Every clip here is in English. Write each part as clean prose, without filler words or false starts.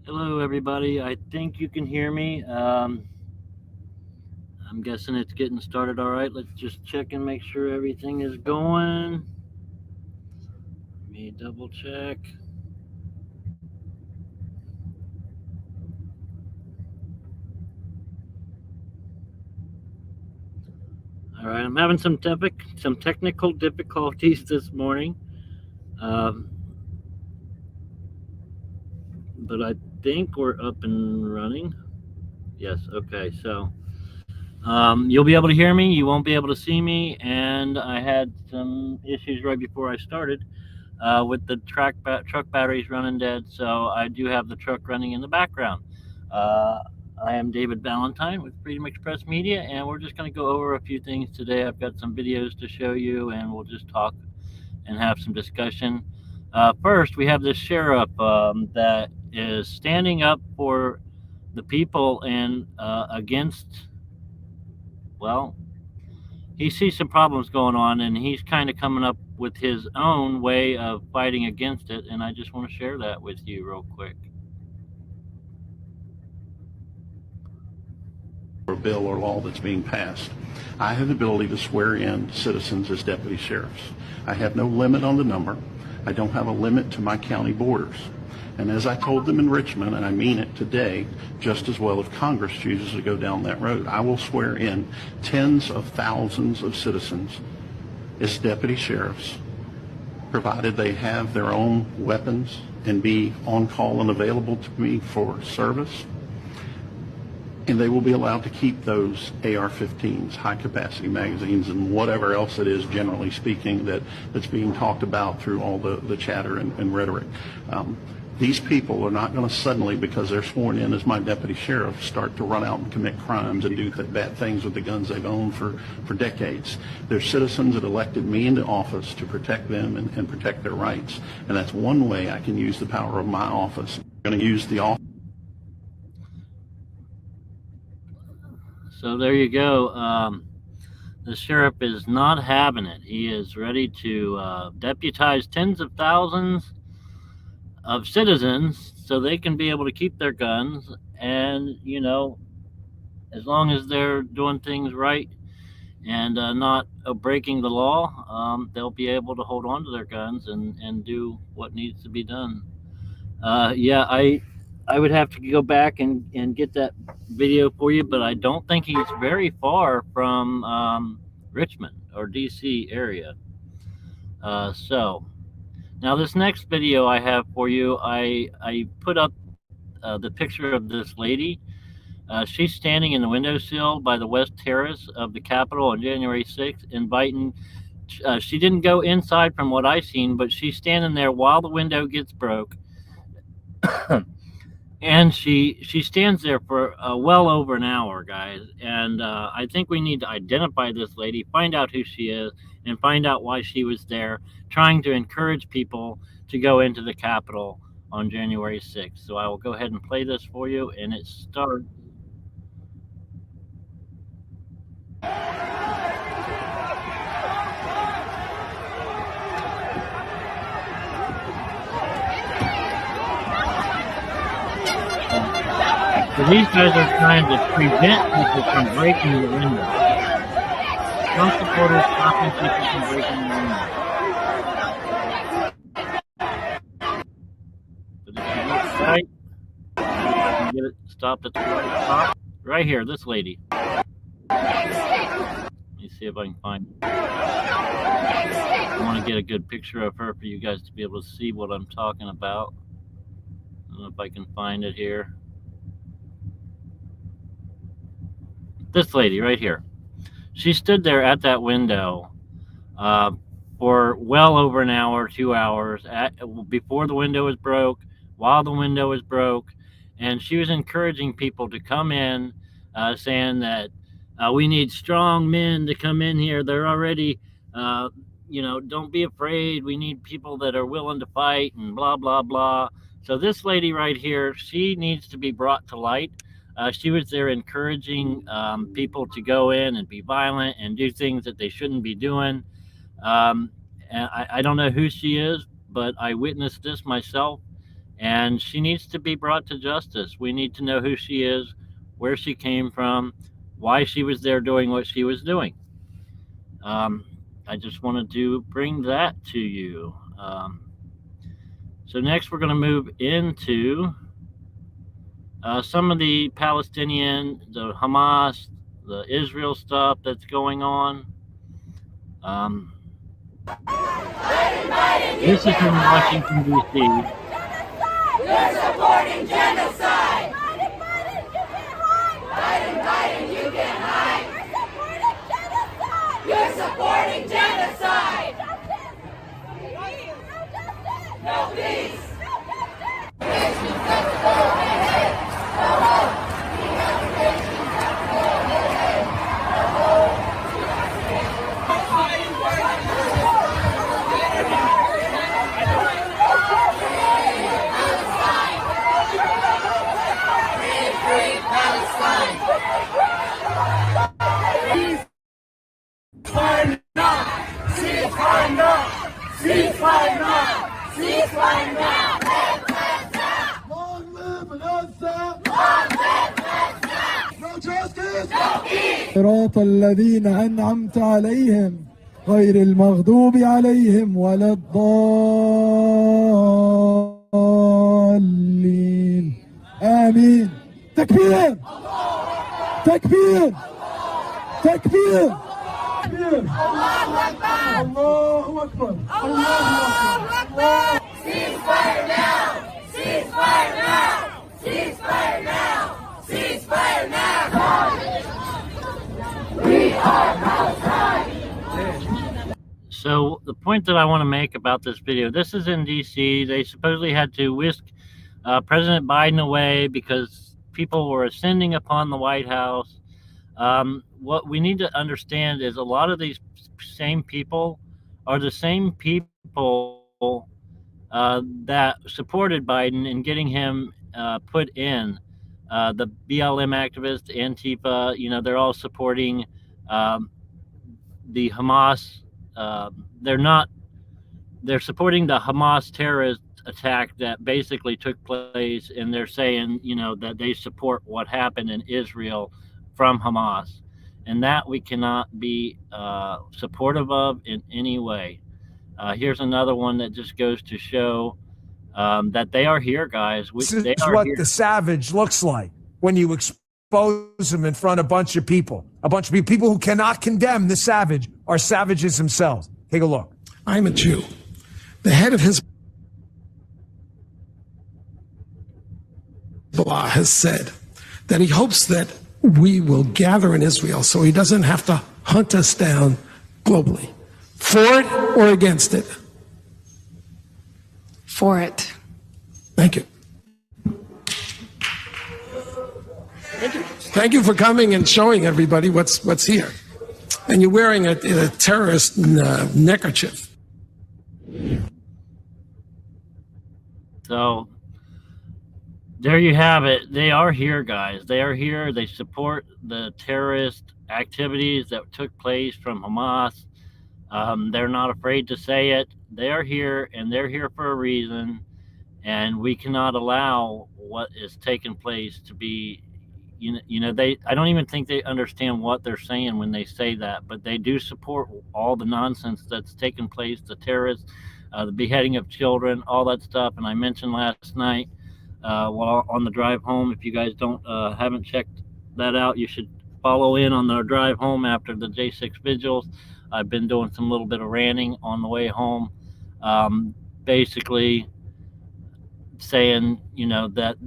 Hello, everybody. I think you can hear me. I'm guessing it's getting started all right. Let's just check and make sure everything is going. Let me double check. All right, I'm having some technical difficulties this morning, um, but I think we're up and running. Yes. Okay. So you'll be able to hear me. You won't be able to see me, and I had some issues right before I started. With the truck batteries running dead. So I do have the truck running in the background. Uh, I am David Valentine with Freedom Express Media, and we're just going to go over a few things today. I've got some videos to show you, and we'll just talk and have some discussion. First, we have this sheriff that is standing up for the people and against, well, he sees some problems going on, and he's kind of coming up with his own way of fighting against it. And I just want to share that with you real quick. Or bill or law that's being passed. I have the ability to swear in citizens as deputy sheriffs. I have no limit on the number. I don't have a limit to my county borders. And as I told them in Richmond, and I mean it today, just as well if Congress chooses to go down that road, I will swear in tens of thousands of citizens as deputy sheriffs, provided they have their own weapons and be on call and available to me for service. And they will be allowed to keep those AR-15s, high-capacity magazines, and whatever else it is, generally speaking, that's being talked about through all the chatter and rhetoric. These people are not going to suddenly, because they're sworn in as my deputy sheriff, start to run out and commit crimes and do bad things with the guns they've owned for decades. They're citizens that elected me into office to protect them and protect their rights. And that's one way I can use the power of my office. I'm going to use the office. So there you go. The sheriff is not having it. He is ready to deputize tens of thousands of citizens so they can be able to keep their guns. And, as long as they're doing things right and not breaking the law, they'll be able to hold on to their guns and do what needs to be done. Yeah, I would have to go back and get that video for you, but I don't think he's very far from Richmond or DC area. So now this next video I have for you, I put up the picture of this lady. She's standing in the windowsill by the West Terrace of the Capitol on January 6th, inviting. She didn't go inside from what I've seen, but she's standing there while the window gets broke. And she stands there for well over an hour, guys. And I think we need to identify this lady, find out who she is, and find out why she was there, trying to encourage people to go into the Capitol on January 6th. So I will go ahead and play this for you, and it starts. So these guys are trying to prevent people from breaking the window. Trump supporters stopping people from breaking the window. But if you look right, you can get it stopped at the right top. Right here, this lady. Let me see if I can find it. I want to get a good picture of her for you guys to be able to see what I'm talking about. I don't know if I can find it here. This lady right here. She stood there at that window for well over an hour, 2 hours, before the window was broke, while the window was broke, and she was encouraging people to come in, saying that we need strong men to come in here. They're already, don't be afraid. We need people that are willing to fight and blah, blah, blah. So this lady right here, she needs to be brought to light. She was there encouraging people to go in and be violent and do things that they shouldn't be doing. And I don't know who she is, but I witnessed this myself. and she needs to be brought to justice. We need to know who she is, where she came from, why she was there doing what she was doing. I just wanted to bring that to you. So next we're going to move into some of the Palestinian, the Hamas, the Israel stuff that's going on. This is in Washington, D.C. You're supporting genocide! Biden, you can't hide! You're supporting genocide! No peace! Ceasefire now! Ceasefire now! Ceasefire now! Ceasefire now! Long live Gaza! Long live Gaza! No justice! No peace! صراط الذين أنعمت عليهم غير المغضوب عليهم ولا الضالين آمين. تكبير! تكبير! تكبير! تكبير! الله أكبر! الله أكبر! Ceasefire now! Ceasefire now! Ceasefire now! Ceasefire now! We are Palestine! So the point that I want to make about this video, this is in D.C. They supposedly had to whisk President Biden away because people were ascending upon the White House. What we need to understand is a lot of these same people are the same people that supported Biden in getting him put in. The BLM activists, Antifa, they're all supporting the Hamas. They're supporting the Hamas terrorist attack that basically took place, and they're saying, that they support what happened in Israel from Hamas, and that we cannot be supportive of in any way. Here's another one that just goes to show that they are here, guys. This is what the savage looks like when you expose him in front of a bunch of people who cannot condemn the savage are savages themselves. Take a look. I'm a Jew. The head of Hezbollah has said that he hopes that we will gather in Israel so he doesn't have to hunt us down globally. For it or against it? For it. Thank you. Thank you for coming and showing everybody what's here. And you're wearing a terrorist neckerchief. So there you have it. They are here, guys. They are here. They support the terrorist activities that took place from Hamas. They're not afraid to say it. They are here, and they're here for a reason. And we cannot allow what is taking place to be, I don't even think they understand what they're saying when they say that, but they do support all the nonsense that's taken place, the terrorists, the beheading of children, all that stuff. And I mentioned last night, while on the drive home, if you guys haven't checked that out, you should follow in on the drive home after the J6 vigils. I've been doing some little bit of ranting on the way home, basically saying, that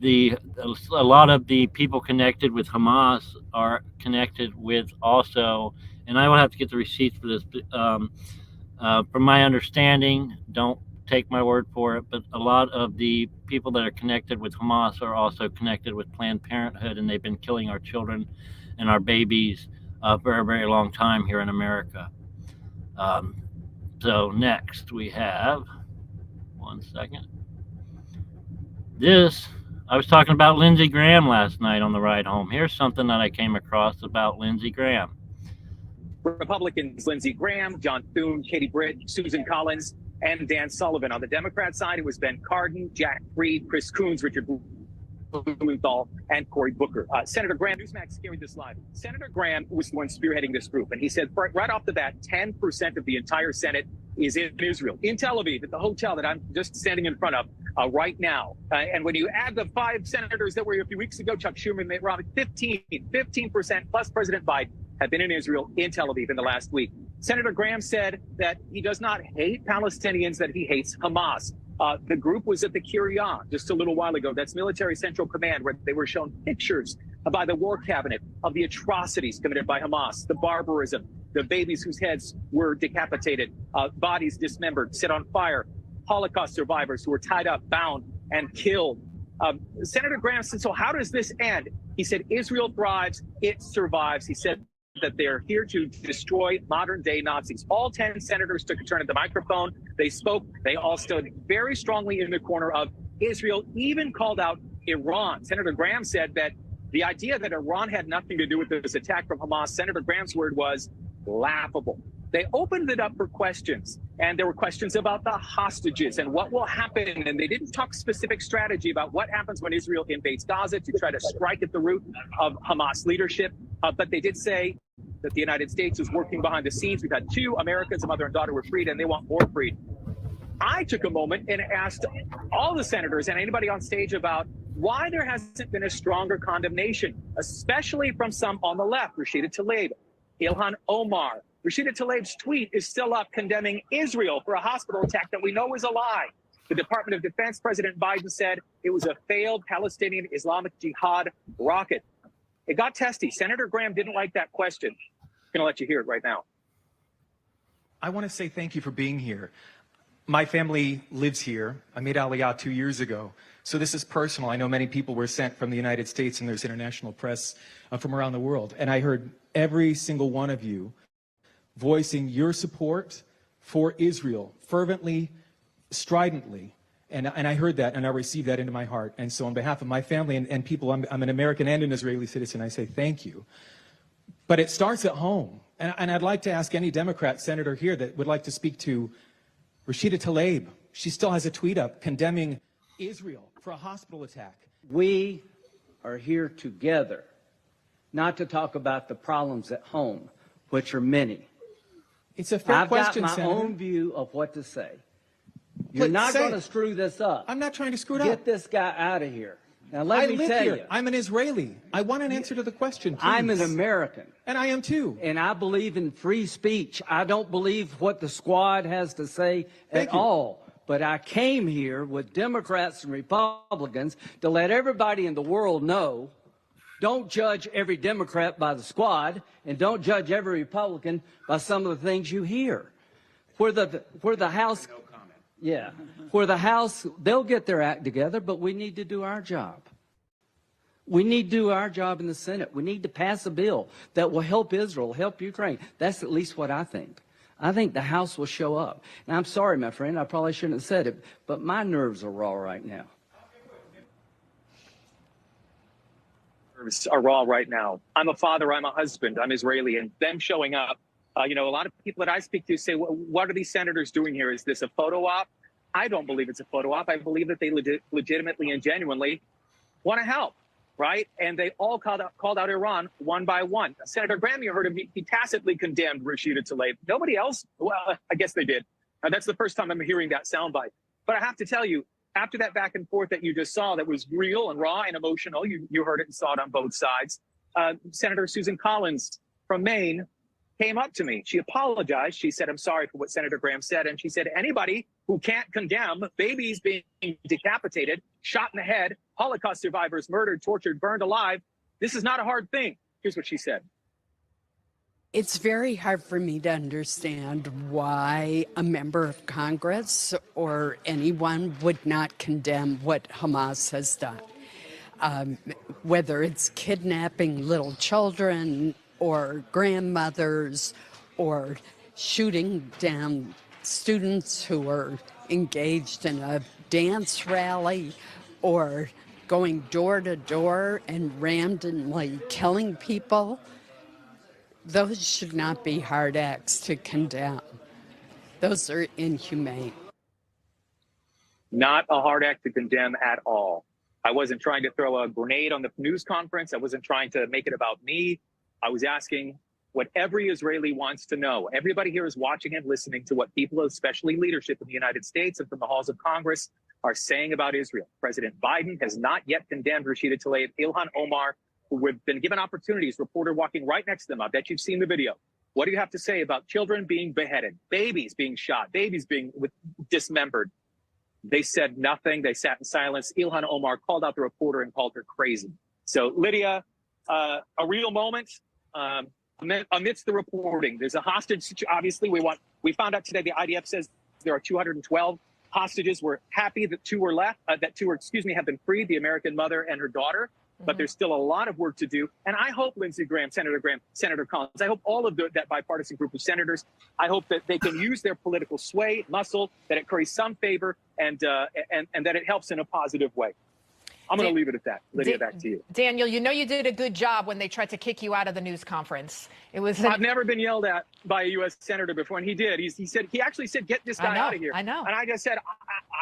a lot of the people connected with Hamas are connected with also, and I will have to get the receipts for this, from my understanding, don't take my word for it, but a lot of the people that are connected with Hamas are also connected with Planned Parenthood, and they've been killing our children and our babies for a very long time here in America. So next we have, one second. I was talking about Lindsey Graham last night on the ride home. Here's something that I came across about Lindsey Graham. Republicans Lindsey Graham, John Thune, Katie Britt, Susan Collins, and Dan Sullivan. On the Democrat side, it was Ben Cardin, Jack Reed, Chris Coons, Richard Blumenthal, and Cory Booker. Senator Graham, Newsmax carried this live. Senator Graham was the one spearheading this group, and he said right off the bat, 10% of the entire Senate is in Israel, in Tel Aviv, at the hotel that I'm just standing in front of right now. And when you add the 5 senators that were here a few weeks ago, Chuck Schumer, Mitt Romney, 15% plus President Biden have been in Israel, in Tel Aviv in the last week. Senator Graham said that he does not hate Palestinians, that he hates Hamas. The group was at the Kiryat just a little while ago. That's Military Central Command, where they were shown pictures by the War Cabinet of the atrocities committed by Hamas, the barbarism, the babies whose heads were decapitated, bodies dismembered, set on fire, Holocaust survivors who were tied up, bound, and killed. Senator Graham said, so how does this end? He said, Israel thrives, it survives. He said that they're here to destroy modern-day Nazis. All 10 senators took a turn at the microphone. They spoke. They all stood very strongly in the corner of Israel, even called out Iran. Senator Graham said that the idea that Iran had nothing to do with this attack from Hamas, Senator Graham's word was laughable. They opened it up for questions, and there were questions about the hostages and what will happen. And they didn't talk specific strategy about what happens when Israel invades Gaza to try to strike at the root of Hamas leadership. But they did say that the United States is working behind the scenes. We've had 2 Americans, a mother and daughter, were freed, and they want more freed. I took a moment and asked all the senators and anybody on stage about why there hasn't been a stronger condemnation, especially from some on the left, Rashida Tlaib, Ilhan Omar. Rashida Tlaib's tweet is still up condemning Israel for a hospital attack that we know is a lie. The Department of Defense, President Biden said it was a failed Palestinian Islamic Jihad rocket. It got testy. Senator Graham didn't like that question. I'm going to let you hear it right now. I want to say thank you for being here. My family lives here. I made Aliyah 2 years ago. So this is personal. I know many people were sent from the United States, and there's international press from around the world. And I heard every single one of you voicing your support for Israel fervently, stridently. And I heard that, and I received that into my heart. And so on behalf of my family and people, I'm an American and an Israeli citizen, I say thank you. But it starts at home. And I'd like to ask any Democrat senator here that would like to speak to Rashida Tlaib. She still has a tweet up condemning Israel for a hospital attack. We are here together, not to talk about the problems at home, which are many. It's a fair question, I've got my Senator. own view of what to say. You're not going to screw this up. I'm not trying to screw it up. Get this guy out of here. Now, let me tell you. I'm an Israeli. I want an answer to the question, please. I'm an American. And I am too. And I believe in free speech. I don't believe what the squad has to say at all. But I came here with Democrats and Republicans to let everybody in the world know, don't judge every Democrat by the squad, and don't judge every Republican by some of the things you hear. Where the House... Yeah, where the House, they'll get their act together, but we need to do our job. We need to do our job in the Senate. We need to pass a bill that will help Israel, help Ukraine. That's at least what I think. I think the House will show up. And I'm sorry, my friend, I probably shouldn't have said it, but my nerves are raw right now. Nerves are raw right now. I'm a father, I'm a husband, I'm Israeli, and them showing up. A lot of people that I speak to say, what are these senators doing here? Is this a photo op? I don't believe it's a photo op. I believe that they legitimately and genuinely want to help, right? And they all called out Iran one by one. Senator Graham, you heard him, he tacitly condemned Rashida Tlaib. Nobody else? Well, I guess they did. That's the first time I'm hearing that soundbite. But I have to tell you, after that back and forth that you just saw that was real and raw and emotional, you heard it and saw it on both sides, Senator Susan Collins from Maine came up to me. She apologized. She said, I'm sorry for what Senator Graham said. And she said, anybody who can't condemn babies being decapitated, shot in the head, Holocaust survivors murdered, tortured, burned alive, this is not a hard thing. Here's what she said. It's very hard for me to understand why a member of Congress or anyone would not condemn what Hamas has done. Whether it's kidnapping little children, or grandmothers, or shooting down students who are engaged in a dance rally, or going door to door and randomly killing people. Those should not be hard acts to condemn. Those are inhumane. Not a hard act to condemn at all. I wasn't trying to throw a grenade on the news conference. I wasn't trying to make it about me. I was asking what every Israeli wants to know. Everybody here is watching and listening to what people, especially leadership in the United States and from the halls of Congress, are saying about Israel. President Biden has not yet condemned Rashida Tlaib, Ilhan Omar, who have been given opportunities, reporter walking right next to them. I bet you've seen the video. What do you have to say about children being beheaded, babies being shot, babies being dismembered? They said nothing. They sat in silence. Ilhan Omar called out the reporter and called her crazy. So, Lydia, a real moment amidst the reporting. There's a hostage situation. Obviously, we found out today the IDF says there are 212 hostages. We're happy that two have been freed, the American mother and her daughter. But there's still a lot of work to do. And I hope Lindsey Graham, Senator Collins, I hope all of that bipartisan group of senators, I hope that they can use their political sway, muscle, that it curries some favor, and that it helps in a positive way. I'm going to leave it at that. Lydia, back to you. Daniel, you know you did a good job when they tried to kick you out of the news conference. I've never been yelled at by a U.S. senator before, and he did. He actually said, "Get this guy out of here." I know. And I just said,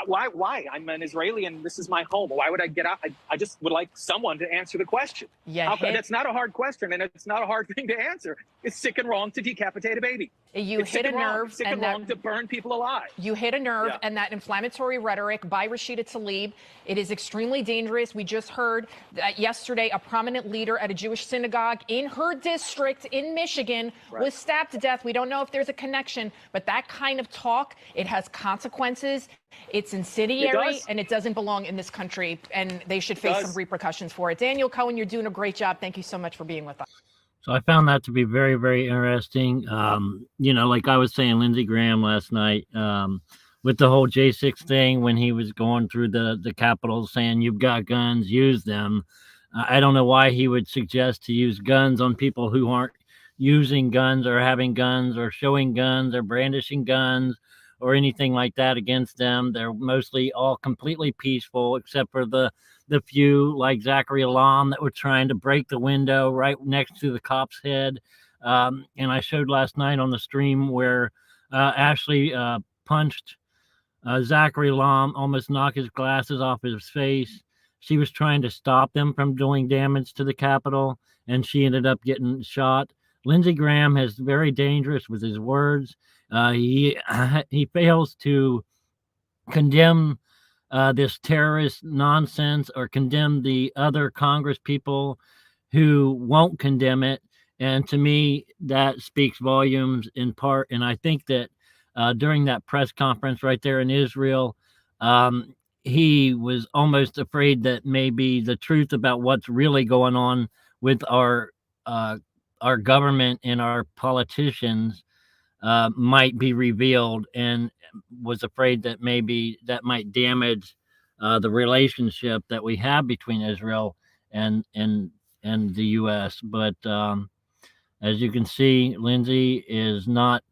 "Why? I'm an Israeli, and this is my home. Why would I get out?" I just would like someone to answer the question. Yeah, that's not a hard question, and it's not a hard thing to answer. It's sick and wrong to decapitate a baby. You hit a nerve. It's sick and wrong to burn people alive. You hit a nerve, and that inflammatory rhetoric by Rashida Tlaib, it is extremely dangerous. We just heard that yesterday a prominent leader at a Jewish synagogue in her district in Michigan was stabbed to death. We don't know if there's a connection, but that kind of talk, it has consequences. It's incendiary, and it doesn't belong in this country, and they should face some repercussions for it. Daniel Cohen, you're doing a great job. Thank you so much for being with us. So I found that to be very, very interesting. Like I was saying, Lindsey Graham last night, with the whole J6 thing, when he was going through the Capitol saying, "You've got guns, use them." I don't know why he would suggest to use guns on people who aren't using guns or having guns or showing guns or brandishing guns or anything like that against them. They're mostly all completely peaceful, except for the few like Zachary Alam that were trying to break the window right next to the cop's head. And I showed last night on the stream where Ashley punched Zachary Alam, almost knocked his glasses off his face. She was trying to stop them from doing damage to the Capitol, and she ended up getting shot. Lindsey Graham is very dangerous with his words. He fails to condemn this terrorist nonsense or condemn the other Congress people who won't condemn it. And to me, that speaks volumes in part. And I think that during that press conference right there in Israel, he was almost afraid that maybe the truth about what's really going on with our government and our politicians might be revealed, and was afraid that maybe that might damage the relationship that we have between Israel and the U.S. But as you can see, Lindsey is not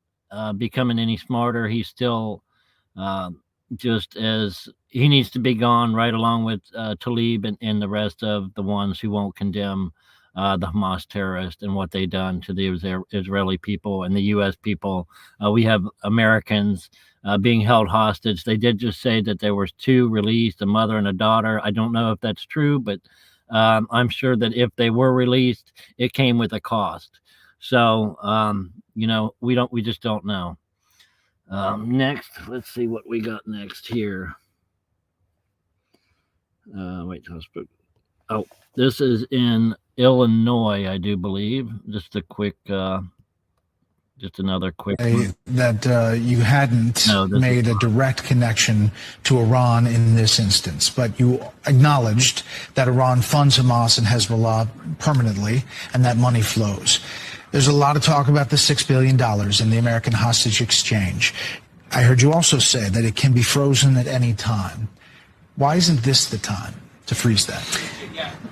becoming any smarter. He's still just as he needs to be gone, right along with Tlaib and the rest of the ones who won't condemn the Hamas terrorists and what they've done to the Israeli people and the U.S. people. We have Americans being held hostage. They did just say that there was 2 released, a mother and a daughter. I don't know if that's true, but I'm sure that if they were released, it came with a cost. So, we just don't know. Next, let's see what we got next here. This is in Illinois, I do believe. Just a quick, just another quick one. That you hadn't made a direct connection to Iran in this instance, but you acknowledged that Iran funds Hamas and Hezbollah permanently, and that money flows. There's a lot of talk about the $6 billion in the American hostage exchange. I heard you also say that it can be frozen at any time. Why isn't this the time to freeze that?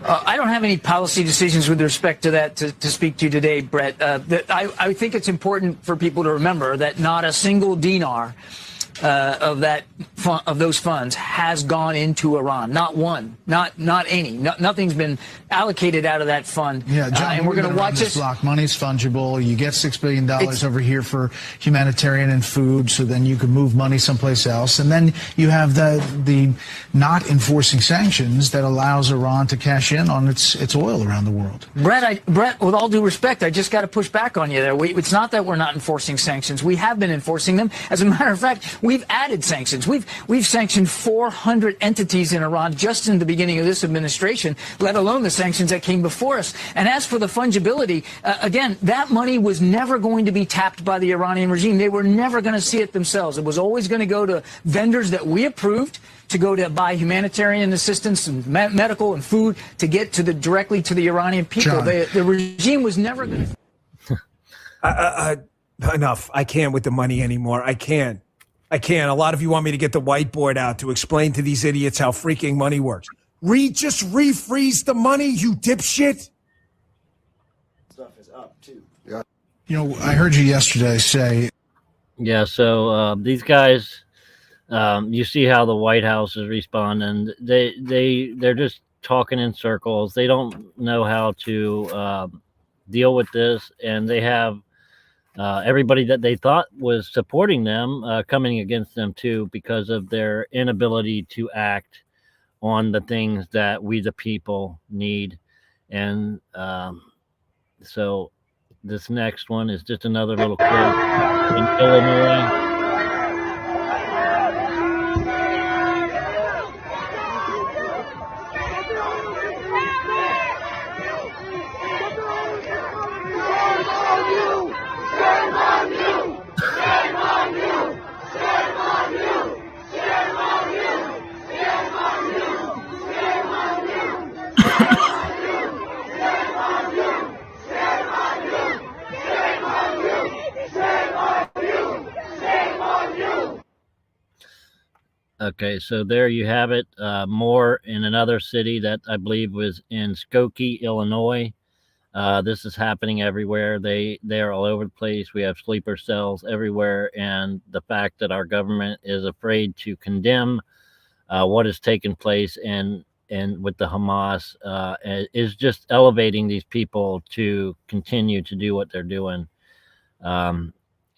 I don't have any policy decisions with respect to that to speak to today, Brett. I think it's important for people to remember that not a single dinar of that of those funds has gone into Iran. Not one, not any. Nothing's been allocated out of that fund. Yeah, John, and we're going to watch this. Block money's fungible. You get $6 billion over here for humanitarian and food, so then you can move money someplace else. And then you have the not enforcing sanctions that allows Iran to cash in on its oil around the world. Brett, with all due respect, I just got to push back on you there. It's not that we're not enforcing sanctions. We have been enforcing them. As a matter of fact, we've added sanctions. We've sanctioned 400 entities in Iran just in the beginning of this administration, let alone the sanctions that came before us. And as for the fungibility, again, that money was never going to be tapped by the Iranian regime. They were never going to see it themselves. It was always going to go to vendors that we approved to go to buy humanitarian assistance and medical and food to get directly to the Iranian people. The regime was never going to. Enough. I can't with the money anymore. I can't. A lot of you want me to get the whiteboard out to explain to these idiots how freaking money works. Just refreeze the money, you dipshit. Stuff is up too. Yeah. You know, I heard you yesterday say. Yeah. So these guys, you see how the White House is responding. They're just talking in circles. They don't know how to deal with this, and they have. Everybody that they thought was supporting them coming against them too, because of their inability to act on the things that we the people need. And so this next one is just another little clip in Illinois. Okay, so there you have it. More in another city that I believe was in Skokie, Illinois. This is happening everywhere. They're all over the place. We have sleeper cells everywhere, and the fact that our government is afraid to condemn what has taken place and with the Hamas is just elevating these people to continue to do what they're doing.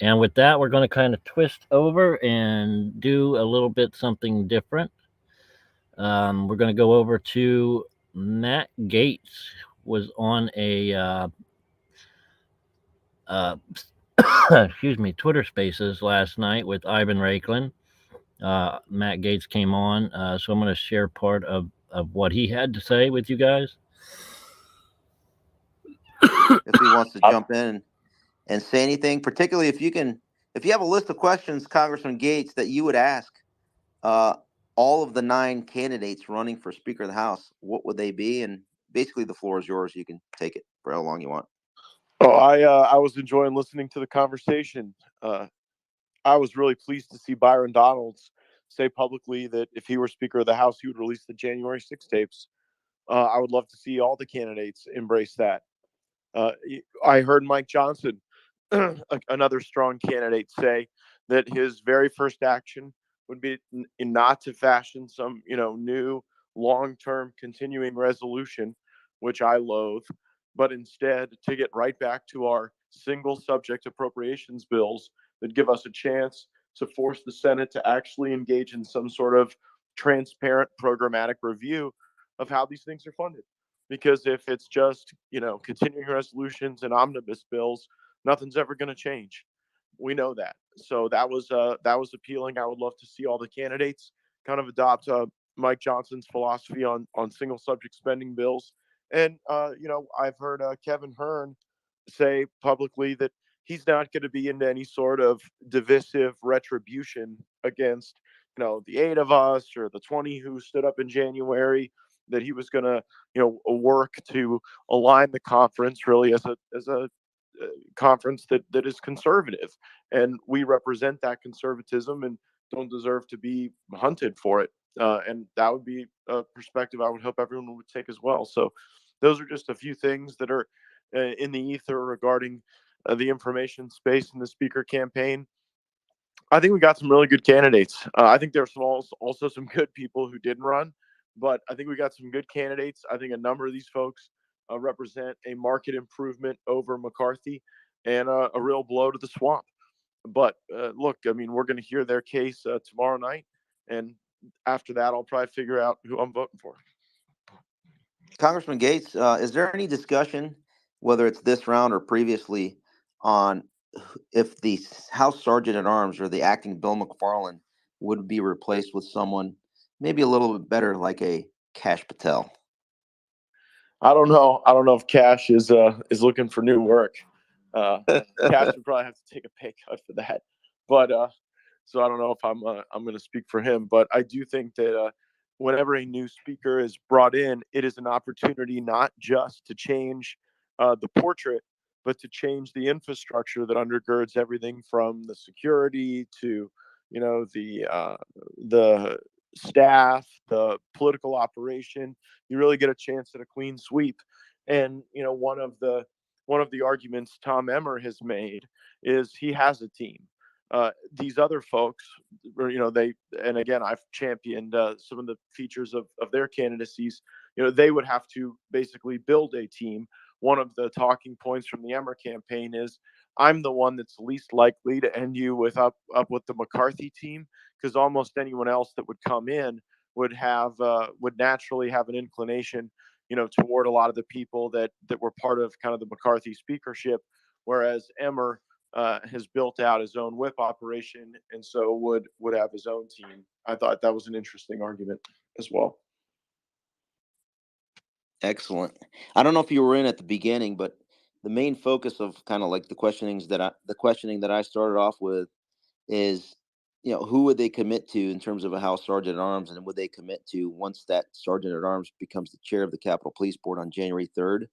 And with that, we're going to kind of twist over and do a little bit something different. We're going to go over to Matt Gaetz was on a excuse me, Twitter Spaces last night with Ivan Raiklin. Matt Gaetz came on, so I'm going to share part of what he had to say with you guys. If he wants to jump in and say anything, particularly if you have a list of questions, Congressman Gaetz, that you would ask all of the 9 candidates running for Speaker of the House, what would they be? And basically the floor is yours. You can take it for how long you want. Oh, I was enjoying listening to the conversation. I was really pleased to see Byron Donalds say publicly that if he were Speaker of the House, he would release the January 6 tapes. I would love to see all the candidates embrace that. I heard Mike Johnson, another strong candidate, say that his very first action would be not to fashion some, new long-term continuing resolution, which I loathe, but instead to get right back to our single subject appropriations bills that give us a chance to force the Senate to actually engage in some sort of transparent programmatic review of how these things are funded. Because if it's just, continuing resolutions and omnibus bills, nothing's ever going to change. We know that. So that was appealing. I would love to see all the candidates kind of adopt Mike Johnson's philosophy on single subject spending bills. And, I've heard Kevin Hearn say publicly that he's not going to be into any sort of divisive retribution against, the 8 of us or the 20 who stood up in January, that he was going to, work to align the conference really as a conference that is conservative. And we represent that conservatism and don't deserve to be hunted for it. And that would be a perspective I would hope everyone would take as well. So those are just a few things that are in the ether regarding the information space in the speaker campaign. I think we got some really good candidates. I think there were also some good people who didn't run, but I think we got some good candidates. I think a number of these folks represent a market improvement over McCarthy and a real blow to the swamp. But look, I mean, we're going to hear their case tomorrow night, and after that, I'll probably figure out who I'm voting for. Congressman Gaetz, is there any discussion, whether it's this round or previously, on if the House Sergeant at Arms or the acting Bill McFarland would be replaced with someone maybe a little bit better, like a Kash Patel? I don't know. I don't know if Kash is looking for new work. Kash would probably have to take a pay cut for that. But so I don't know if I'm going to speak for him. But I do think that whenever a new speaker is brought in, it is an opportunity not just to change the portrait, but to change the infrastructure that undergirds everything from the security to, the staff, the political operation. You really get a chance at a clean sweep. And one of the arguments Tom Emmer has made is he has a team. These other folks, and again, I've championed some of the features of their candidacies. They would have to basically build a team. One of the talking points from the Emmer campaign is, I'm the one that's least likely to end you up with the McCarthy team, because almost anyone else that would come in would naturally have an inclination, toward a lot of the people that were part of kind of the McCarthy speakership, whereas Emmer has built out his own whip operation, and so would have his own team. I thought that was an interesting argument as well. Excellent. I don't know if you were in at the beginning, but the main focus of kind of like the questioning that I started off with is, who would they commit to in terms of a House Sergeant at Arms, and would they commit to once that Sergeant at Arms becomes the chair of the Capitol Police Board on January 3rd?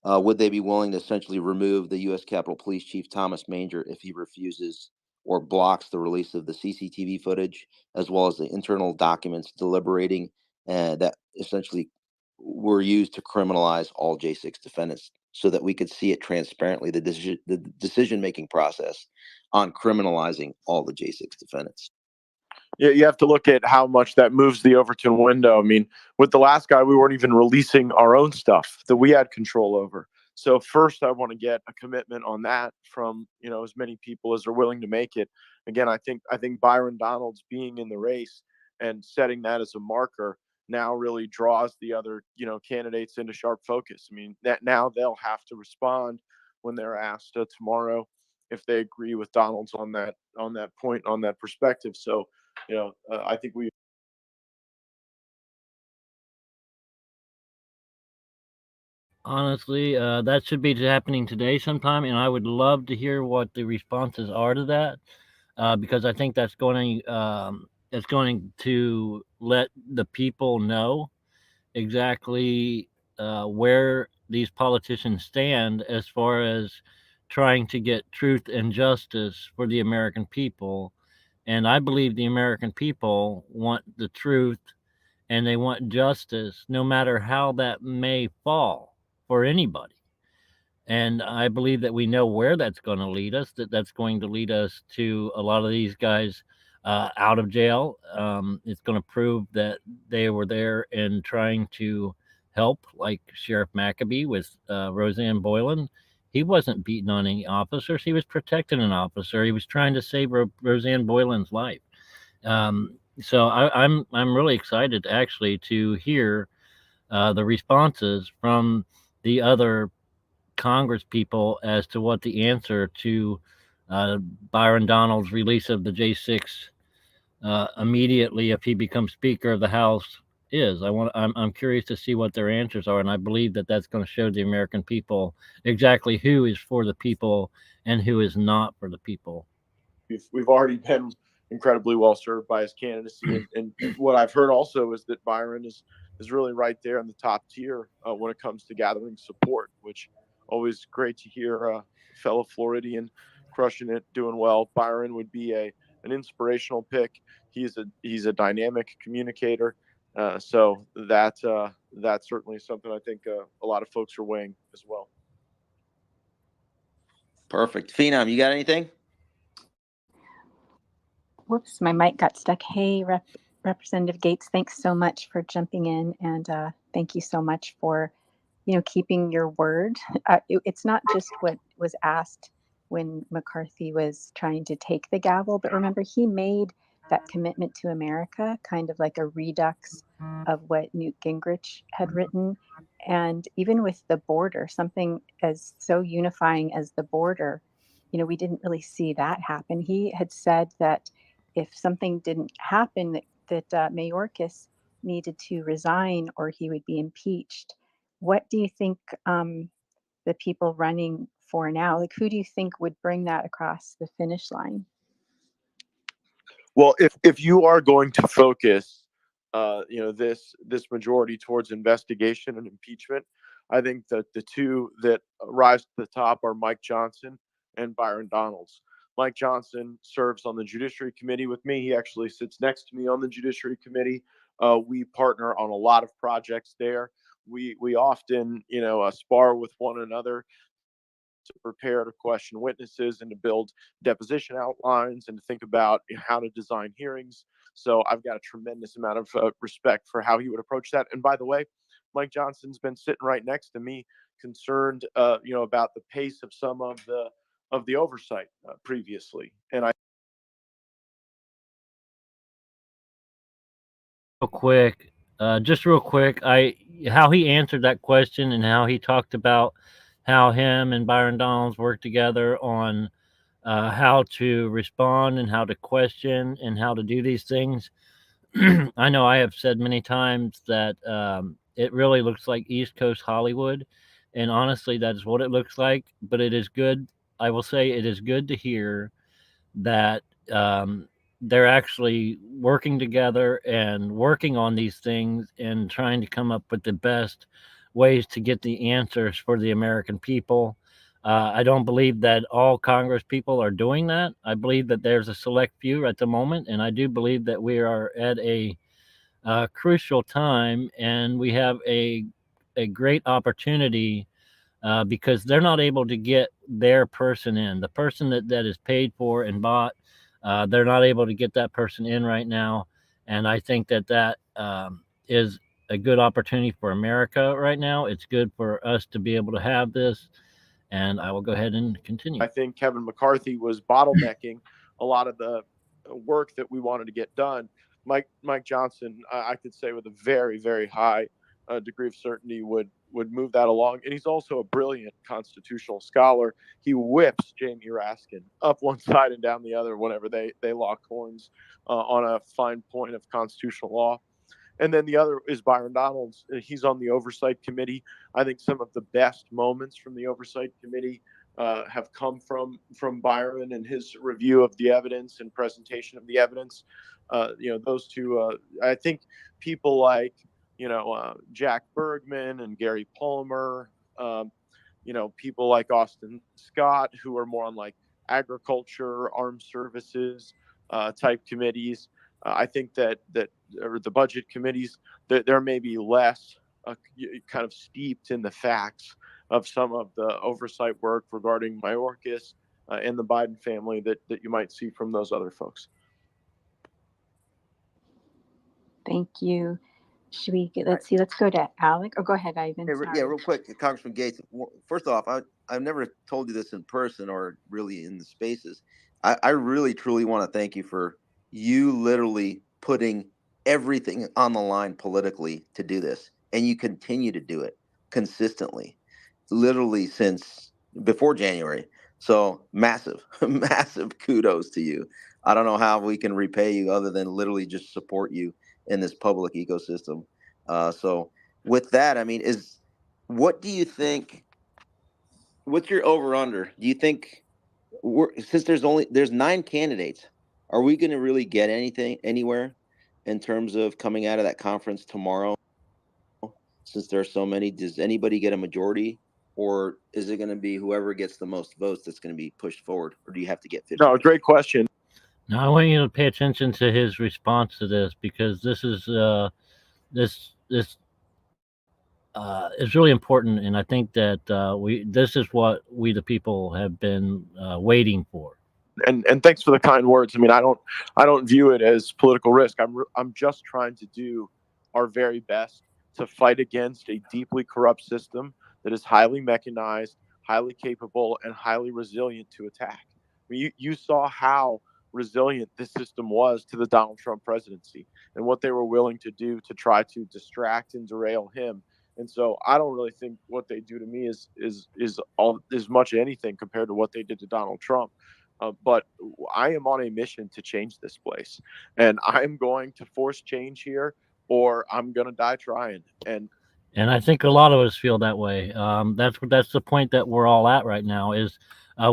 Would they be willing to essentially remove the U.S. Capitol Police Chief Thomas Manger if he refuses or blocks the release of the CCTV footage, as well as the internal documents deliberating that essentially were used to criminalize all J6 defendants, so that we could see it transparently, the decision-making process on criminalizing all the J6 defendants? Yeah, you have to look at how much that moves the Overton window. I mean, with the last guy, we weren't even releasing our own stuff that we had control over. So first, I want to get a commitment on that from as many people as are willing to make it. Again, I think Byron Donalds being in the race and setting that as a marker now really draws the other candidates into sharp focus. I mean, that now they'll have to respond when they're asked tomorrow if they agree with Donalds on that point, on that perspective. So I think we. Honestly, that should be happening today sometime, and I would love to hear what the responses are to that, because I think that's going to let the people know exactly where these politicians stand as far as trying to get truth and justice for the American people. And I believe the American people want the truth and they want justice, no matter how that may fall for anybody. And I believe that we know where that's going to lead us, that's going to lead us to a lot of these guys out of jail. It's going to prove that they were there and trying to help, like Sheriff McAbee with Roseanne Boylan. He wasn't beating on any officers. He was protecting an officer. He was trying to save Roseanne Boylan's life. So I'm really excited actually to hear the responses from the other Congress people as to what the answer to Byron Donalds' release of the J6 immediately if he becomes Speaker of the House is. I'm curious to see what their answers are, and I believe that that's going to show the American people exactly who is for the people and who is not for the people. We've already been incredibly well served by his candidacy, and what I've heard also is that Byron is really right there in the top tier when it comes to gathering support, which always great to hear a fellow Floridian crushing it, doing well. Byron would be an inspirational pick. He's a dynamic communicator, so that's certainly something I think a lot of folks are weighing as well. Perfect. Phenom, you got anything? Whoops, my mic got stuck. Hey, Representative Gaetz, thanks so much for jumping in, and thank you so much for, keeping your word. It's not just what was asked when McCarthy was trying to take the gavel, but remember, he made that commitment to America, kind of like a redux of what Newt Gingrich had written. And even with the border, something as so unifying as the border, we didn't really see that happen. He had said that if something didn't happen, that Mayorkas needed to resign or he would be impeached. What do you think the people running for now, like who do you think would bring that across the finish line? Well, if you are going to focus, this majority towards investigation and impeachment, I think that the two that rise to the top are Mike Johnson and Byron Donalds. Mike Johnson serves on the Judiciary Committee with me. He actually sits next to me on the Judiciary Committee. We partner on a lot of projects there. We often, spar with one another to prepare to question witnesses and to build deposition outlines and to think about how to design hearings. So I've got a tremendous amount of respect for how he would approach that. And by the way, Mike Johnson's been sitting right next to me, concerned, about the pace of some of the oversight previously. And Real quick, how he answered that question and how he talked about how him and Byron Donalds worked together on how to respond and how to question and how to do these things. I know I have said many times that it really looks like East Coast Hollywood, and honestly, that is what it looks like. But it is good. I will say it is good to hear that they're actually working together and working on these things and trying to come up with the best ways to get the answers for the American people. I don't believe that all Congress people are doing that. I believe that there's a select few at the moment, and I do believe that we are at a crucial time, and we have a great opportunity because they're not able to get their person in. The person that is paid for and bought, they're not able to get that person in right now. And I think that is a good opportunity for America right now. It's good for us to be able to have this. And I will go ahead and continue. I think Kevin McCarthy was bottlenecking a lot of the work that we wanted to get done. Mike Johnson, I could say with a very, very high degree of certainty would move that along. And he's also a brilliant constitutional scholar. He whips Jamie Raskin up one side and down the other whenever they lock horns on a fine point of constitutional law. And then the other is Byron Donalds. He's on the Oversight Committee. I think some of the best moments from the Oversight Committee have come from Byron and his review of the evidence and presentation of the evidence. Those two, I think people like, Jack Bergman and Gary Palmer, people like Austin Scott, who are more on like agriculture, armed services type committees. I think that or the budget committees, that there may be less kind of steeped in the facts of some of the oversight work regarding Mayorkas and the Biden family that you might see from those other folks. Thank you. Should we let's go to Alec. Oh, go ahead, Ivan. Yeah, real quick, Congressman Gaetz. First off, I've never told you this in person or really in the spaces. I really, truly want to thank you for you literally putting everything on the line politically to do this. And you continue to do it consistently, literally since before January. So massive kudos to you. I don't know how we can repay you other than literally just support you in this public ecosystem. So with that, I mean, what do you think, what's your over under? Do you think since there's 9 candidates, are we going to really get anywhere in terms of coming out of that conference tomorrow? Since there are so many, does anybody get a majority, or is it going to be whoever gets the most votes that's going to be pushed forward, or do you have to get 50? No, great question. Now I want you to pay attention to his response to this, because this is really important, and I think that this is what we the people have been waiting for. and thanks for the kind words. I mean, I don't view it as political risk. I'm just trying to do our very best to fight against a deeply corrupt system that is highly mechanized, highly capable, and highly resilient to attack. I mean, you saw how resilient this system was to the Donald Trump presidency and what they were willing to do to try to distract and derail him. And so I don't really think what they do to me is much anything compared to what they did to Donald Trump. But I am on a mission to change this place, and I'm going to force change here, or I'm going to die trying. And I think a lot of us feel that way. That's the point that we're all at right now. Is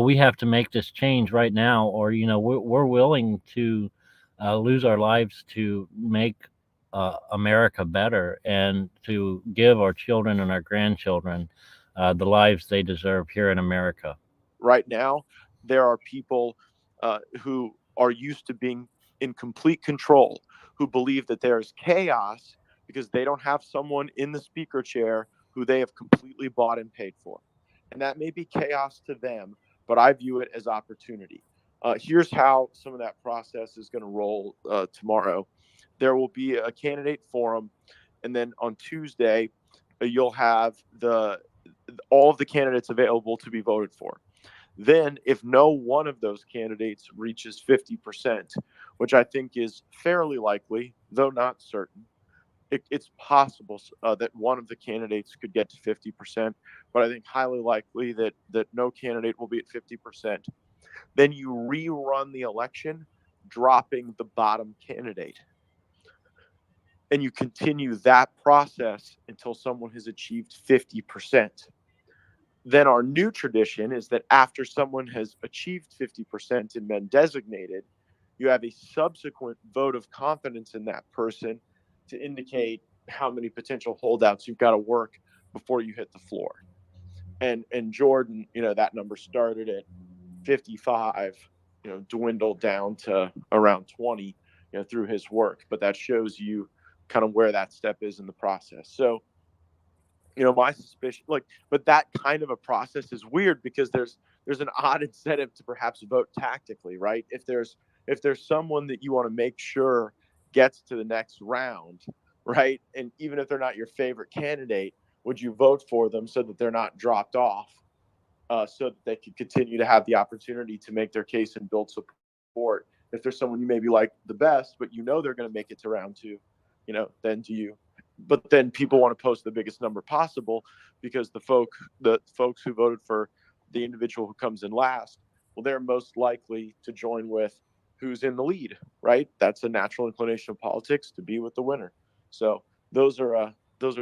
we have to make this change right now, or we're willing to lose our lives to make America better and to give our children and our grandchildren the lives they deserve here in America. Right now, there are people who are used to being in complete control, who believe that there is chaos because they don't have someone in the speaker chair who they have completely bought and paid for. And that may be chaos to them, but I view it as opportunity. Here's how some of that process is going to roll tomorrow. There will be a candidate forum, and then on Tuesday, you'll have all of the candidates available to be voted for. Then, if no one of those candidates reaches 50%, which I think is fairly likely, though not certain, it's possible that one of the candidates could get to 50%, but I think highly likely that no candidate will be at 50%. Then you rerun the election, dropping the bottom candidate. And you continue that process until someone has achieved 50%. Then our new tradition is that after someone has achieved 50% and been designated, you have a subsequent vote of confidence in that person to indicate how many potential holdouts you've got to work before you hit the floor. And Jordan, that number started at 55, dwindled down to around 20, through his work. But that shows you kind of where that step is in the process. So, my suspicion, but that kind of a process is weird because there's an odd incentive to perhaps vote tactically, right? If there's someone that you want to make sure gets to the next round, right? And even if they're not your favorite candidate, would you vote for them so that they're not dropped off, so that they can continue to have the opportunity to make their case and build support? If there's someone you maybe like the best, but they're going to make it to round two, then do you? But then people want to post the biggest number possible because the folks who voted for the individual who comes in last, well, they're most likely to join with who's in the lead, right? That's a natural inclination of politics, to be with the winner. So those are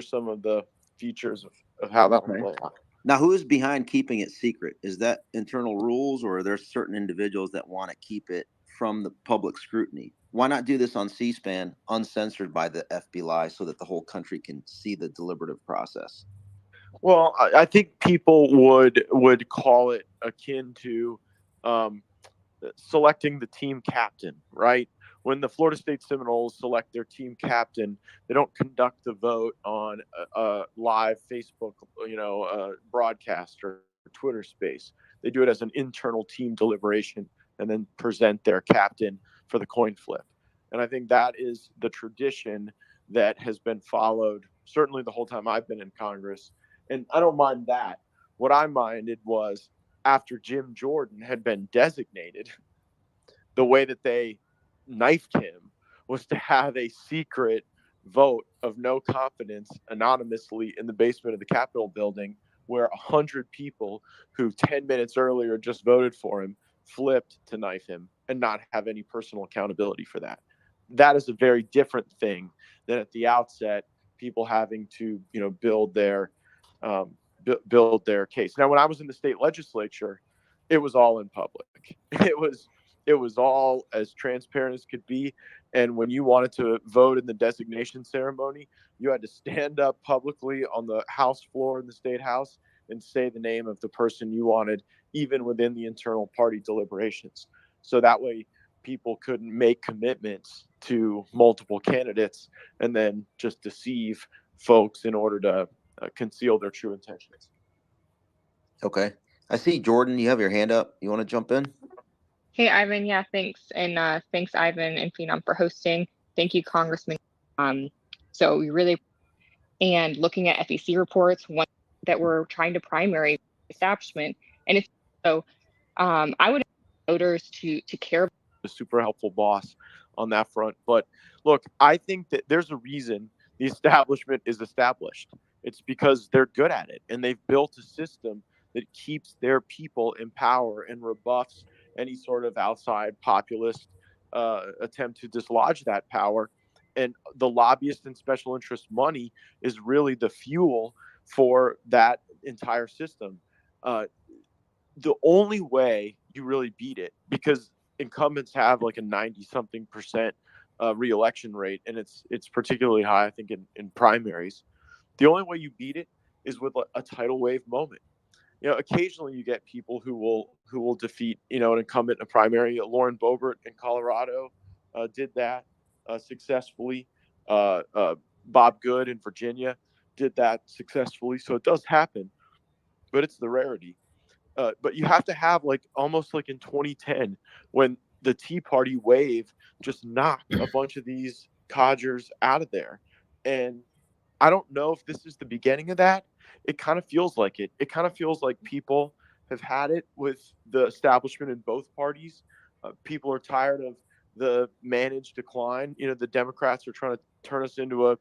some of the features of how that will play out. Now, who is behind keeping it secret? Is that internal rules, or are there certain individuals that want to keep it from the public scrutiny? Why not do this on C-SPAN, uncensored by the FBI, so that the whole country can see the deliberative process? Well, I think people would call it akin to selecting the team captain, right? When the Florida State Seminoles select their team captain, they don't conduct the vote on a live Facebook, broadcast or Twitter space. They do it as an internal team deliberation and then present their captain for the coin flip. And I think that is the tradition that has been followed certainly the whole time I've been in Congress. And I don't mind that. What I minded was after Jim Jordan had been designated, the way that they knifed him was to have a secret vote of no confidence anonymously in the basement of the Capitol building, where 100 people who 10 minutes earlier just voted for him flipped to knife him and not have any personal accountability for that. That is a very different thing than at the outset people having to, build their case. Now, when I was in the state legislature, it was all in public. It was all as transparent as could be. And when you wanted to vote in the designation ceremony, you had to stand up publicly on the House floor in the State House and say the name of the person you wanted, even within the internal party deliberations. So that way people couldn't make commitments to multiple candidates and then just deceive folks in order to conceal their true intentions. Okay. I see, Jordan, you have your hand up. You want to jump in? Hey, Ivan. Yeah, thanks. And thanks, Ivan and Phenom, for hosting. Thank you, Congressman. So we really, and looking at FEC reports, one that we're trying to primary establishment. And if so, I would voters to care. A super helpful boss on that front. But look, I think that there's a reason the establishment is established. It's because they're good at it, and they've built a system that keeps their people in power and rebuffs any sort of outside populist attempt to dislodge that power. And the lobbyist and special interest money is really the fuel for that entire system. The only way you really beat it, because incumbents have like a 90-something% reelection rate, and it's particularly high, I think, in primaries. The only way you beat it is with a tidal wave moment. Occasionally you get people who will defeat, an incumbent in a primary. Lauren Boebert in Colorado did that successfully. Bob Good in Virginia did that successfully. So it does happen, but it's the rarity. But you have to have almost like in 2010 when the Tea Party wave just knocked a bunch of these codgers out of there. And I don't know if this is the beginning of that. It kind of feels like it. It kind of feels like people have had it with the establishment in both parties. People are tired of the managed decline. The Democrats are trying to turn us into a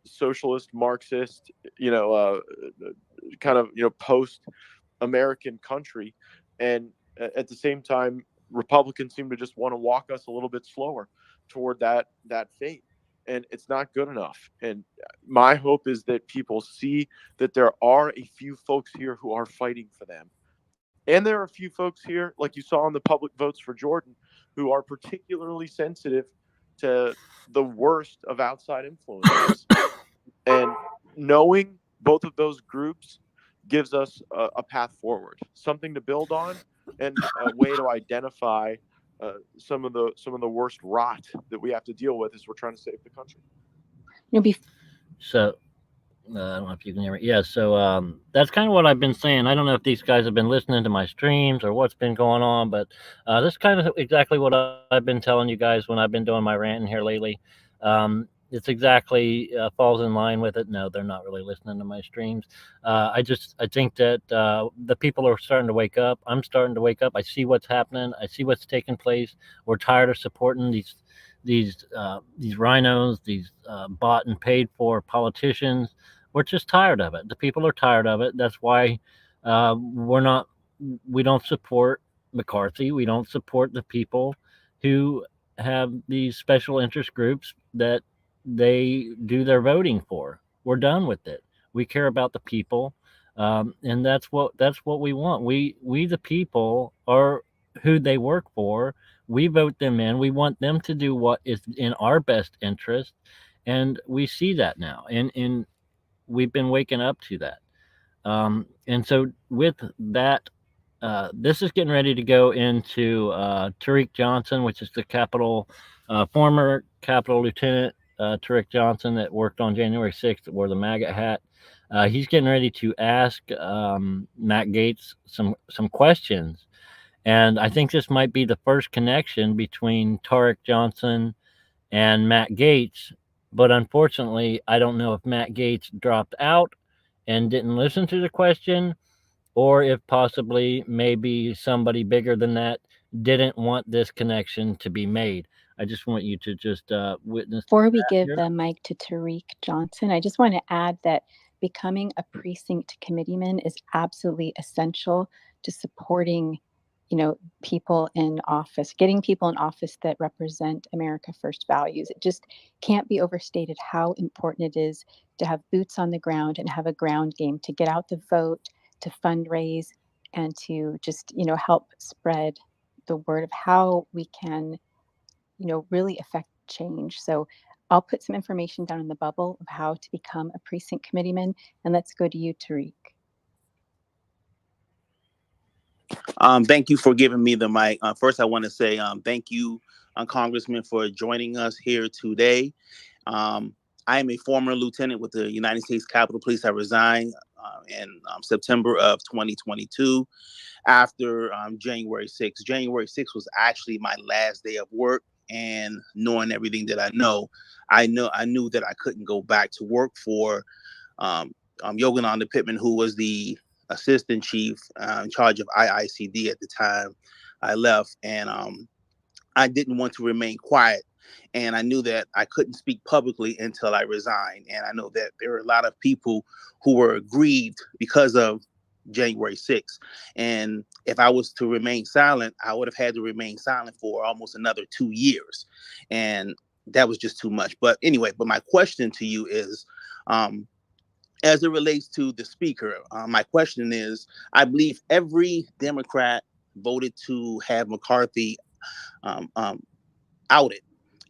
socialist, Marxist, kind of, post American country. And at the same time, Republicans seem to just want to walk us a little bit slower toward that fate. And it's not good enough. And my hope is that people see that there are a few folks here who are fighting for them. And there are a few folks here, like you saw in the public votes for Jordan, who are particularly sensitive to the worst of outside influences. And knowing both of those groups gives us a path forward, something to build on, and a way to identify some of the worst rot that we have to deal with as we're trying to save the country. So I don't know if you can hear me. Yeah, so that's kind of what I've been saying. I don't know if these guys have been listening to my streams or what's been going on, but this is kind of exactly what I've been telling you guys when I've been doing my ranting here lately. It's exactly falls in line with it. No, they're not really listening to my streams. I think that the people are starting to wake up. I'm starting to wake up. I see what's happening. I see what's taking place. We're tired of supporting these rhinos, these bought and paid for politicians. We're just tired of it. The people are tired of it. That's why we don't support McCarthy. We don't support the people who have these special interest groups that they do their voting for. We're done with it. We care about the people, and that's what we want. We the people are who they work for. We vote them in. We want them to do what is in our best interest, and we see that now. And we've been waking up to that. And so with that, this is getting ready to go into Tariq Johnson, which is the former Capitol Lieutenant Tariq Johnson that worked on January 6th, that wore the MAGA hat. He's getting ready to ask Matt Gaetz some questions. And I think this might be the first connection between Tariq Johnson and Matt Gaetz. But unfortunately, I don't know if Matt Gaetz dropped out and didn't listen to the question, or if possibly maybe somebody bigger than that didn't want this connection to be made. I just want you to just witness. Before we give the mic to Tariq Johnson, I just want to add that becoming a precinct committeeman is absolutely essential to supporting, people in office, getting people in office that represent America First values. It just can't be overstated how important it is to have boots on the ground and have a ground game, to get out the vote, to fundraise, and to just, help spread the word of how we can, really affect change. So I'll put some information down in the bubble of how to become a precinct committeeman, and let's go to you, Tariq. Thank you for giving me the mic. First, I want to say thank you, Congressman, for joining us here today. I am a former lieutenant with the United States Capitol Police. I resigned in September of 2022 after January 6th. January 6th was actually my last day of work, and knowing everything that I knew that I couldn't go back to work for Yogananda Pittman, who was the assistant chief in charge of IICD at the time I left, and I didn't want to remain quiet. And I knew that I couldn't speak publicly until I resigned. And I know that there were a lot of people who were aggrieved because of January 6th. And if I was to remain silent, I would have had to remain silent for almost another 2 years. And that was just too much. But anyway, my question to you is, as it relates to the speaker, my question is, I believe every Democrat voted to have McCarthy outed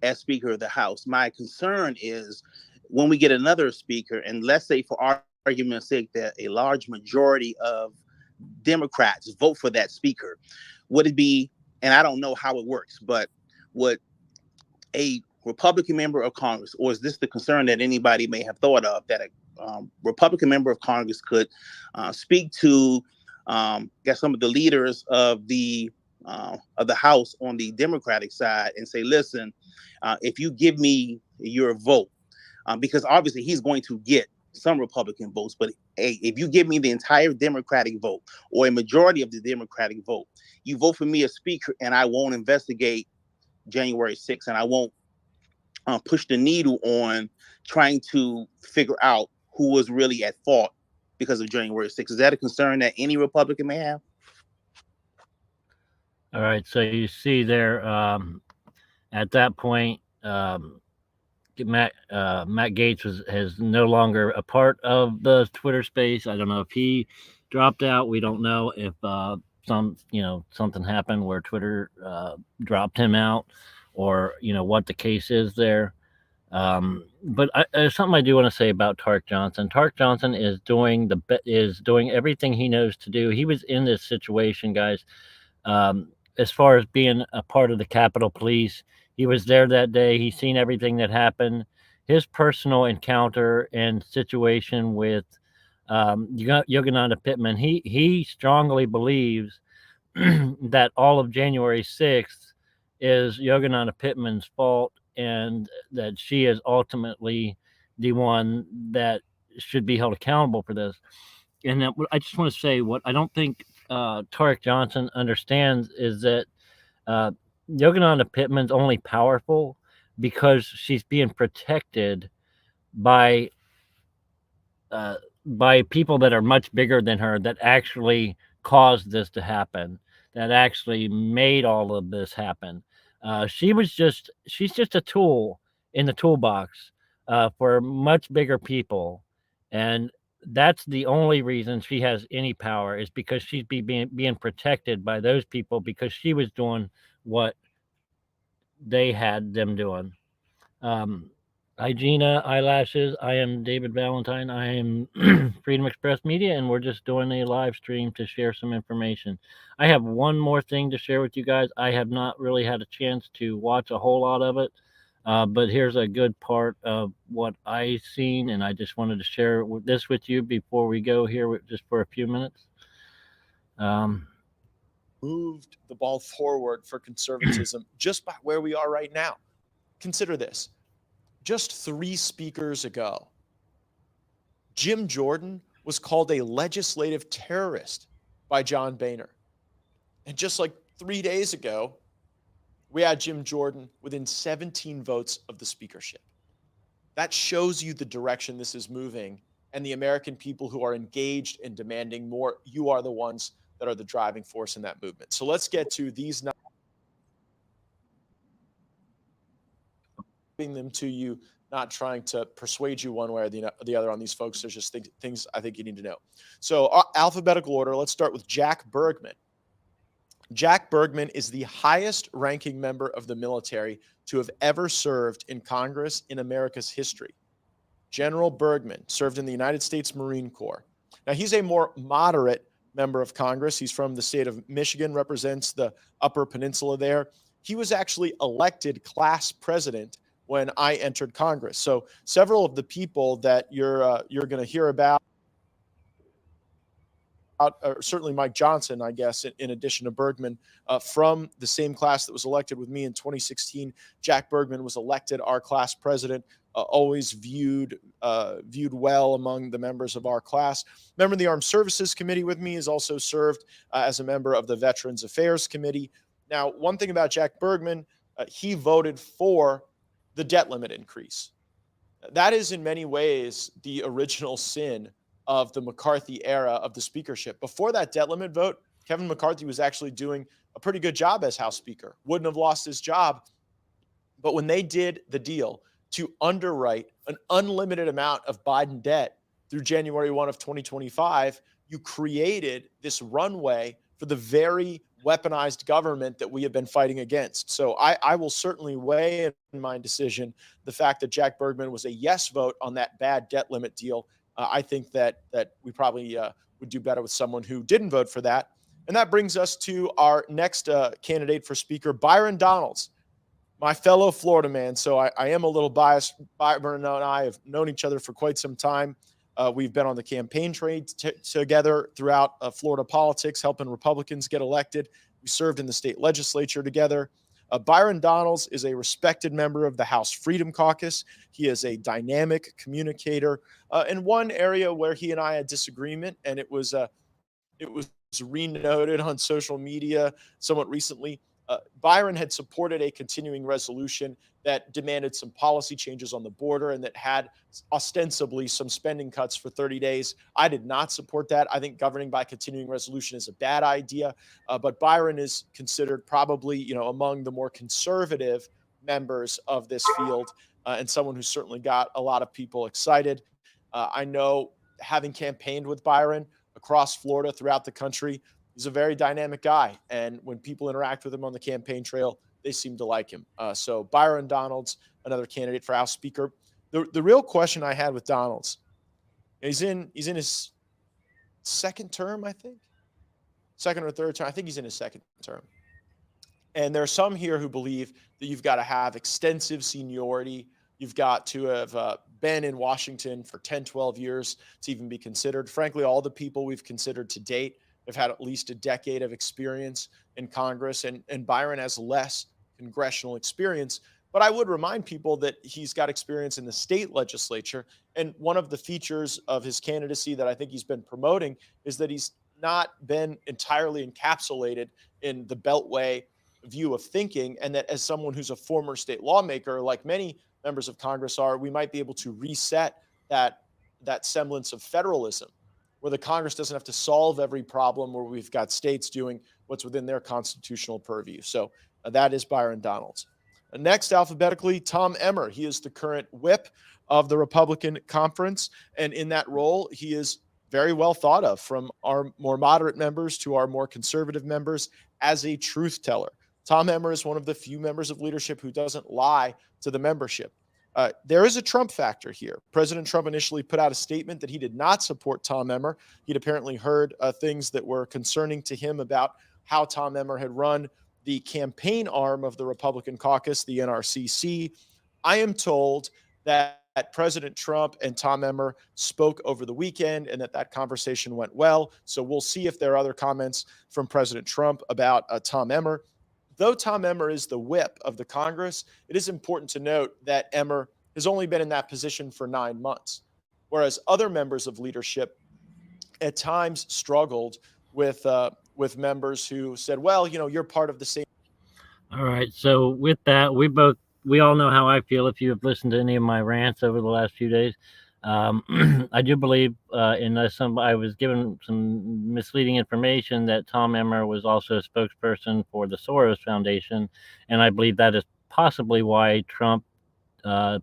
as Speaker of the House. My concern is when we get another speaker, and let's say for argument's sake that a large majority of Democrats vote for that speaker, would it be, and I don't know how it works, but would a Republican member of Congress, or is this the concern that anybody may have thought of, that a Republican member of Congress could speak to some of the leaders of the House on the Democratic side and say, listen, if you give me your vote, because obviously he's going to get some Republican votes, but hey, if you give me the entire Democratic vote or a majority of the Democratic vote, you vote for me as speaker, and I won't investigate January 6th, and I won't push the needle on trying to figure out who was really at fault because of January 6th. Is that a concern that any Republican may have? All right, so you see there, at that point, Matt Gaetz is no longer a part of the Twitter space. I don't know if he dropped out. We don't know if something happened where Twitter dropped him out, or what the case is there. But there's something I do want to say about Tark Johnson. Tark Johnson is doing everything he knows to do. He was in this situation, guys. As far as being a part of the Capitol Police, he was there that day. He's seen everything that happened. His personal encounter and situation with Yogananda Pittman, he strongly believes that all of January 6th is Yogananda Pittman's fault, and that she is ultimately the one that should be held accountable for this. And that, I just want to say, what I don't think Tarek Johnson understands is that Yogananda Pittman's only powerful because she's being protected by people that are much bigger than her, that actually caused this to happen, that actually made all of this happen. She's just a tool in the toolbox for much bigger people, and that's the only reason she has any power, is because she's being protected by those people, because she was doing what they had them doing. Hi, Gina Eyelashes. I am David Valentine. I am Freedom Express Media, and we're just doing a live stream to share some information. I have one more thing to share with you guys. I have not really had a chance to watch a whole lot of it, but here's a good part of what I've seen, and I just wanted to share this with you before we go here, just for a few minutes. Moved the ball forward for conservatism just by where we are right now. Consider this. Just 3 speakers ago, Jim Jordan was called a legislative terrorist by John Boehner. And just like 3 days ago, we had Jim Jordan within 17 votes of the speakership. That shows you the direction this is moving, and the American people who are engaged in demanding more, you are the ones that are the driving force in that movement. So let's get to these them to you, not trying to persuade you one way or the other on these folks. There's just things I think you need to know. So alphabetical order, let's start with Jack Bergman. Jack Bergman is the highest ranking member of the military to have ever served in Congress in America's history. General Bergman served in the United States Marine Corps. Now, he's a more moderate member of Congress. He's from the state of Michigan, represents the Upper Peninsula there. He was actually elected class president when I entered Congress. So several of the people that you're going to hear about or certainly Mike Johnson, I guess, in addition to Bergman, from the same class that was elected with me in 2016. Jack Bergman was elected our class president, always viewed well among the members of our class. Member of the Armed Services Committee with me, has also served as a member of the Veterans Affairs Committee. Now, one thing about Jack Bergman, he voted for the debt limit increase. That is in many ways the original sin of the McCarthy era of the speakership. Before that debt limit vote, Kevin McCarthy was actually doing a pretty good job as House Speaker, wouldn't have lost his job. But when they did the deal to underwrite an unlimited amount of Biden debt through January 1 of 2025, you created this runway for the very weaponized government that we have been fighting against. So I will certainly weigh in my decision the fact that Jack Bergman was a yes vote on that bad debt limit deal. I think that we probably would do better with someone who didn't vote for that. And that brings us to our next candidate for speaker, Byron Donalds, my fellow Florida man. So I am a little biased. Byron and I have known each other for quite some time. We've been on the campaign trail together throughout Florida politics, helping Republicans get elected. We served in the state legislature together. Byron Donalds is a respected member of the House Freedom Caucus. He is a dynamic communicator. In one area where he and I had disagreement, and it was re-noted on social media somewhat recently, Byron had supported a continuing resolution that demanded some policy changes on the border and that had ostensibly some spending cuts for 30 days. I did not support that. I think governing by continuing resolution is a bad idea. But Byron is considered probably, among the more conservative members of this field, and someone who certainly got a lot of people excited. I know, having campaigned with Byron across Florida, throughout the country, he's a very dynamic guy. And when people interact with him on the campaign trail, they seem to like him. So Byron Donalds, another candidate for House Speaker. The real question I had with Donalds, he's in his second term, I think. Second or third term. I think he's in his second term. And there are some here who believe that you've got to have extensive seniority. You've got to have been in Washington for 10, 12 years to even be considered. Frankly, all the people we've considered to date have had at least a decade of experience in Congress, and Byron has less congressional experience. But I would remind people that he's got experience in the state legislature. And one of the features of his candidacy that I think he's been promoting is that he's not been entirely encapsulated in the Beltway view of thinking, and that as someone who's a former state lawmaker, like many members of Congress are, we might be able to reset that semblance of federalism, where the Congress doesn't have to solve every problem, where we've got states doing what's within their constitutional purview. So that is Byron Donalds. Next, alphabetically, Tom Emmer. He is the current whip of the Republican conference. And in that role, he is very well thought of, from our more moderate members to our more conservative members, as a truth teller. Tom Emmer is one of the few members of leadership who doesn't lie to the membership. There is a Trump factor here. President Trump initially put out a statement that he did not support Tom Emmer. He'd apparently heard things that were concerning to him about how Tom Emmer had run the campaign arm of the Republican caucus, the NRCC. I am told that President Trump and Tom Emmer spoke over the weekend and that conversation went well. So we'll see if there are other comments from President Trump about Tom Emmer. Though Tom Emmer is the whip of the Congress, it is important to note that Emmer has only been in that position for 9 months, whereas other members of leadership at times struggled with members who said, well, you're part of the same. All right. So with that, we all know how I feel if you have listened to any of my rants over the last few days. I do believe, unless I was given some misleading information, that Tom Emmer was also a spokesperson for the Soros Foundation, and I believe that is possibly why Trump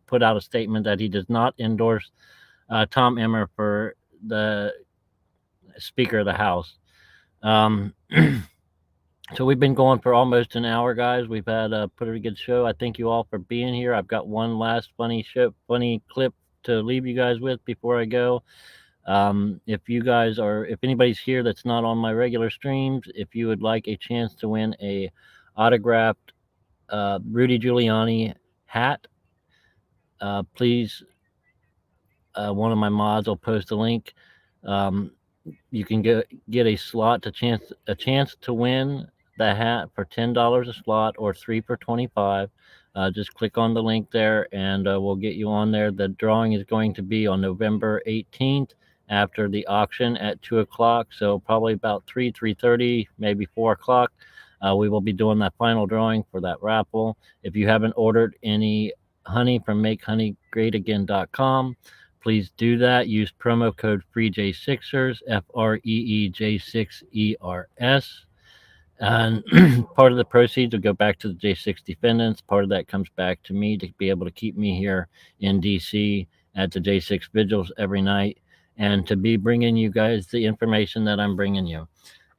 put out a statement that he does not endorse Tom Emmer for the Speaker of the House. So we've been going for almost an hour, guys. We've had a pretty good show. I thank you all for being here. I've got one last funny clip to leave you guys with before I go. If anybody's here that's not on my regular streams, if you would like a chance to win a autographed Rudy Giuliani hat, please, one of my mods will post a link. you can get a slot a chance to win the hat for $10 a slot or 3 for $25. Just click on the link there and we'll get you on there. The drawing is going to be on November 18th after the auction at 2 o'clock. So probably about 3:30, maybe 4 o'clock. We will be doing that final drawing for that raffle. If you haven't ordered any honey from MakeHoneyGreatAgain.com, please do that. Use promo code FREEJ6ers, FREEJ6ERS. And part of the proceeds will go back to the J6 Defendants. Part of that comes back to me to be able to keep me here in DC at the J6 vigils every night and to be bringing you guys the information that I'm bringing you.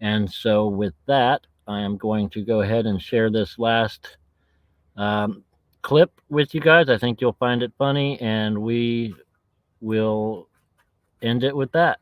And so with that, I am going to go ahead and share this last clip with you guys. I think you'll find it funny, and we will end it with that.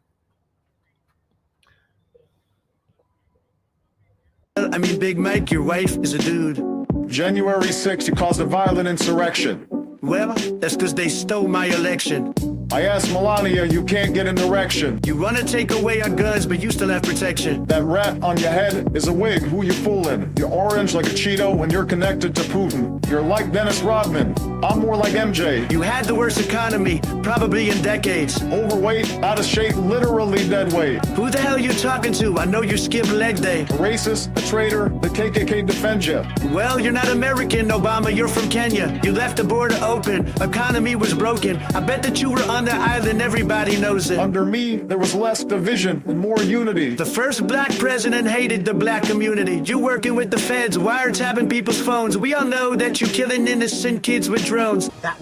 I mean, Big Mike, your wife is a dude. January 6th, you caused a violent insurrection. Well, that's because they stole my election. I asked Melania, you can't get an erection. You want to take away our guns, but you still have protection. That rat on your head is a wig, who you fooling? You're orange like a Cheeto when you're connected to Putin. You're like Dennis Rodman, I'm more like MJ. You had the worst economy, probably in decades. Overweight, out of shape, literally dead weight. Who the hell are you talking to? I know you skipped leg day. A racist, a traitor, the KKK defend you. Well, you're not American, Obama, you're from Kenya. You left the border open, economy was broken. I bet that you were on the island, everybody knows it. Under me, there was less division and more unity. The first black president hated the black community. You working with the feds, wiretapping people's phones. We all know that you killing innocent kids with drones. That